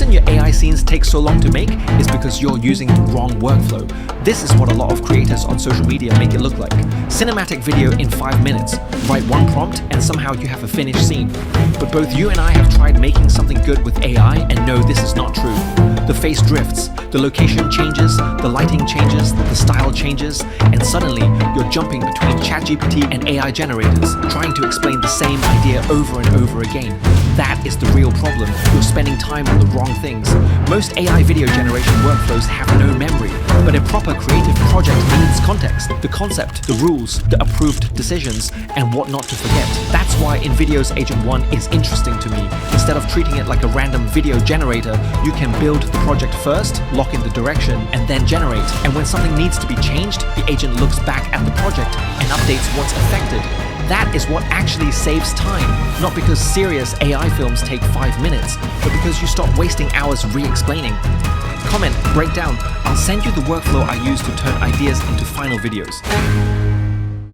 reason your AI scenes take so long to make is because you're using the wrong workflow. This is what a lot of creators on social media make it look like. Cinematic video in 5 minutes. Write one prompt and somehow you have a finished scene. But both you and I have tried making something good with AI and know this is not true. The face drifts, the location changes, the lighting changes, the style changes, and suddenly you're jumping between ChatGPT and AI generators, trying to explain the same idea over and over again. That is the real problem. You're spending time on the wrong things. Most AI video generation workflows have no memory, but a proper creative project needs context, the concept, the rules, the approved decisions, and what not to forget. That's why invideo's Agent 1 is interesting to me. Instead of treating it like a random video generator, you can build the project first, lock in the direction, and then generate. And when something needs to be changed, the agent looks back at the project and updates what's affected. That is what actually saves time, not because serious AI films take 5 minutes, but because you stop wasting hours re-explaining. Comment, break down. I'll send you the workflow I use to turn ideas into final videos.